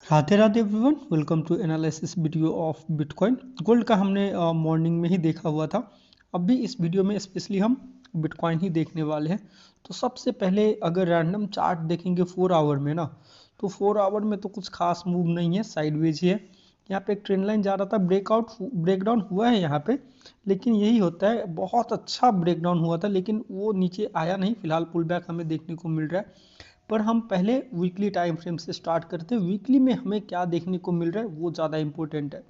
Radhe Radhe everyone, welcome to analysis video of bitcoin. Gold का हमने morning में ही देखा हुआ था। अब भी इस वीडियो में स्पेशली हम बिटकॉइन ही देखने वाले हैं। तो सबसे पहले अगर रैंडम चार्ट देखेंगे 4 आवर में ना, तो 4 आवर में तो कुछ खास मूव नहीं है, साइडवेज ही है। यहाँ पे एक ट्रेंड लाइन जा रहा था, ब्रेकडाउन हुआ है यहाँ पे, लेकिन यही होता है, बहुत अच्छा ब्रेकडाउन हुआ था लेकिन वो नीचे आया नहीं। फिलहाल पुल बैक हमें देखने को मिल रहा है। पर हम पहले वीकली टाइम फ्रेम से स्टार्ट करते हैं। वीकली में हमें क्या देखने को मिल रहा है वो ज़्यादा इंपॉर्टेंट है।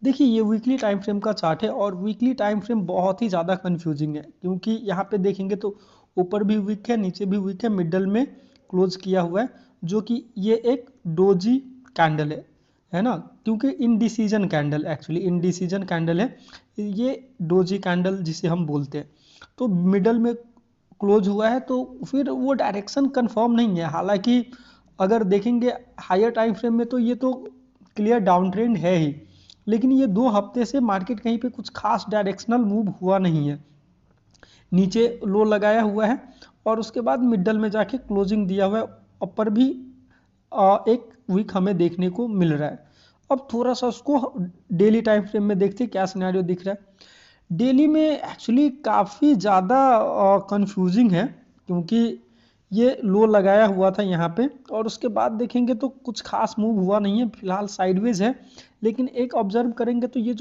देखिए, ये वीकली टाइम फ्रेम का चार्ट है और वीकली टाइम फ्रेम बहुत ही ज़्यादा कंफ्यूजिंग है, क्योंकि यहाँ पे देखेंगे तो ऊपर भी वीक है, नीचे भी वीक है, मिडल में क्लोज किया हुआ है, जो कि ये एक डोजी कैंडल है ना। क्योंकि indecision candle, actually indecision candle है ये, डोजी कैंडल जिसे हम बोलते हैं। तो मिडल में क्लोज हुआ है तो फिर वो डायरेक्शन कंफर्म नहीं है। हालांकि अगर देखेंगे हायर टाइम फ्रेम में तो ये तो क्लियर डाउन ट्रेंड है ही, लेकिन ये 2 हफ्ते से मार्केट कहीं पे कुछ खास डायरेक्शनल मूव हुआ नहीं है। नीचे लो लगाया हुआ है और उसके बाद मिडल में जाके क्लोजिंग दिया हुआ है। ऊपर भी एक वीक हमें देखने को मिल रहा है। अब थोड़ा सा उसको डेली टाइम फ्रेम में देखते हैं क्या सिनेरियो दिख रहा है। डेली में एक्चुअली काफ़ी ज़्यादा कंफ्यूजिंग है, क्योंकि ये लो लगाया हुआ था यहाँ पे और उसके बाद देखेंगे तो कुछ खास मूव हुआ नहीं है, फिलहाल साइडवेज है। लेकिन एक ऑब्जर्व करेंगे तो ये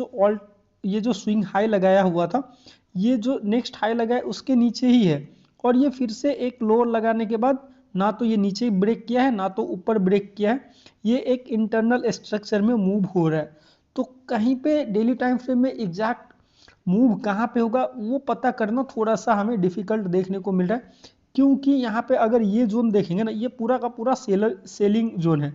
जो स्विंग हाई लगाया हुआ था, ये जो नेक्स्ट हाई लगा है उसके नीचे ही है। और ये फिर से एक लो लगाने के बाद ना तो ये नीचे ब्रेक किया है ना तो ऊपर ब्रेक किया है, ये एक इंटरनल स्ट्रक्चर में मूव हो रहा है। तो कहीं पे डेली टाइम फ्रेम में एग्जैक्ट मूव कहाँ पे होगा वो पता करना थोड़ा सा हमें डिफिकल्ट देखने को मिल रहा है, क्योंकि यहाँ पे अगर ये जोन देखेंगे ना, ये पूरा का पूरा सेलिंग जोन है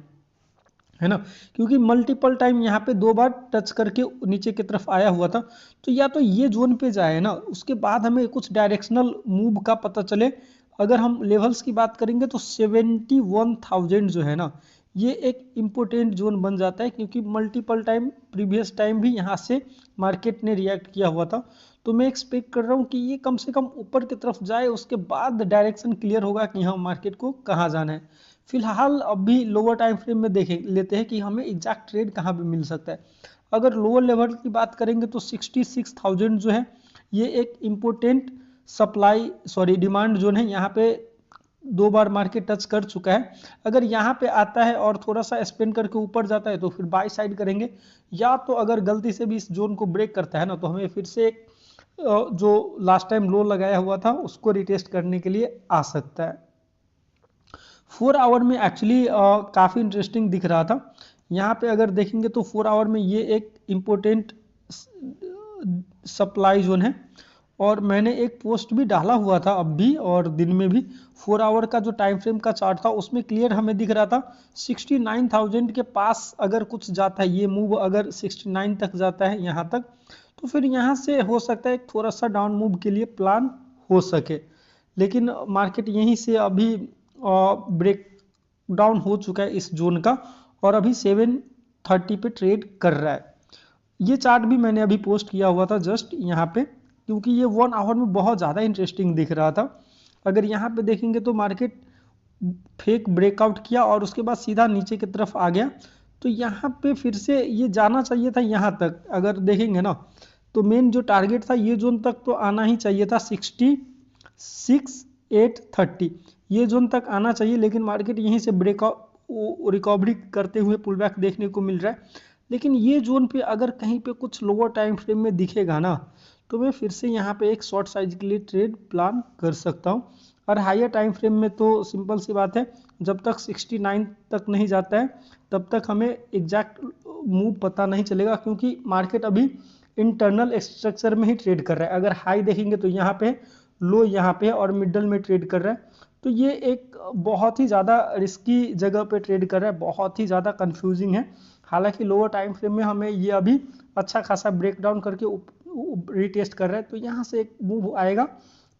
ना। क्योंकि मल्टीपल टाइम यहाँ पे 2 बार टच करके नीचे की तरफ आया हुआ था। तो या तो ये जोन पे जाए ना, उसके बाद हमें कुछ डायरेक्शनल मूव का पता चले। अगर हम लेवल्स की बात करेंगे तो 71,000 जो है ना, ये एक इम्पोर्टेंट जोन बन जाता है, क्योंकि मल्टीपल टाइम प्रीवियस टाइम भी यहाँ से मार्केट ने रिएक्ट किया हुआ था। तो मैं एक्सपेक्ट कर रहा हूँ कि ये कम से कम ऊपर की तरफ जाए, उसके बाद डायरेक्शन क्लियर होगा कि हाँ मार्केट को कहाँ जाना है। फिलहाल अभी लोअर टाइम फ्रेम में देखें लेते हैं कि हमें एग्जैक्ट ट्रेड कहाँ पे मिल सकता है। अगर लोअर लेवल की बात करेंगे तो 66,000 जो है, ये एक इम्पोर्टेंट डिमांड जोन है। यहाँ पे 2 बार मार्केट टच कर चुका है। अगर यहाँ पे आता है और थोड़ा सा स्पेंड करके ऊपर जाता है तो फिर बाय साइड करेंगे, या तो अगर गलती से भी इस जोन को ब्रेक करता है ना, तो हमें फिर से एक जो लास्ट टाइम लो लगाया हुआ था उसको रिटेस्ट करने के लिए आ सकता है। 4 आवर में एक्चुअली काफ़ी इंटरेस्टिंग दिख रहा था। यहाँ पे अगर देखेंगे तो 4 आवर में ये एक इम्पोर्टेंट सप्लाई जोन है। और मैंने एक पोस्ट भी डाला हुआ था अब भी और दिन में भी। 4 आवर का जो टाइम फ्रेम का चार्ट था उसमें क्लियर हमें दिख रहा था 69,000 के पास अगर कुछ जाता है, ये मूव अगर 69 तक जाता है यहाँ तक, तो फिर यहाँ से हो सकता है एक थोड़ा सा डाउन मूव के लिए प्लान हो सके। लेकिन मार्केट यहीं से अभी ब्रेक डाउन हो चुका है इस जोन का, और अभी 730 पे ट्रेड कर रहा है। ये चार्ट भी मैंने अभी पोस्ट किया हुआ था जस्ट यहाँ पे, क्योंकि ये 1 आवर में बहुत ज़्यादा इंटरेस्टिंग दिख रहा था। अगर यहाँ पे देखेंगे तो मार्केट फेक ब्रेकआउट किया और उसके बाद सीधा नीचे की तरफ आ गया। तो यहाँ पे फिर से ये जाना चाहिए था यहाँ तक। अगर देखेंगे ना तो मेन जो टारगेट था ये जोन तक तो आना ही चाहिए था, 66,830 ये जोन तक आना चाहिए। लेकिन मार्केट यहीं से रिकवरी करते हुए पुल बैक देखने को मिल रहा है। लेकिन ये जोन पे अगर कहीं पे कुछ लोअर टाइम फ्रेम में दिखेगा ना, तो मैं फिर से यहाँ पे एक शॉर्ट साइज के लिए ट्रेड प्लान कर सकता हूँ। और हायर टाइम फ्रेम में तो सिंपल सी बात है, जब तक 69 तक नहीं जाता है तब तक हमें एग्जैक्ट मूव पता नहीं चलेगा, क्योंकि मार्केट अभी इंटरनल स्ट्रक्चर में ही ट्रेड कर रहा है। अगर हाई देखेंगे तो यहाँ पे, लो यहाँ पे और मिडल में ट्रेड कर रहा है। तो ये एक बहुत ही ज़्यादा रिस्की जगह पे ट्रेड कर रहा है, बहुत ही ज़्यादा कंफ्यूजिंग है। हालांकि लोअर टाइम फ्रेम में हमें ये अभी अच्छा खासा ब्रेकडाउन करके रिटेस्ट कर रहा है, तो यहाँ से एक मूव आएगा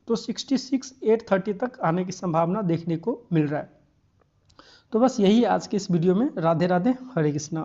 तो 66,830 तक आने की संभावना देखने को मिल रहा है। तो बस यही आज के इस वीडियो में। राधे राधे, हरे कृष्णा।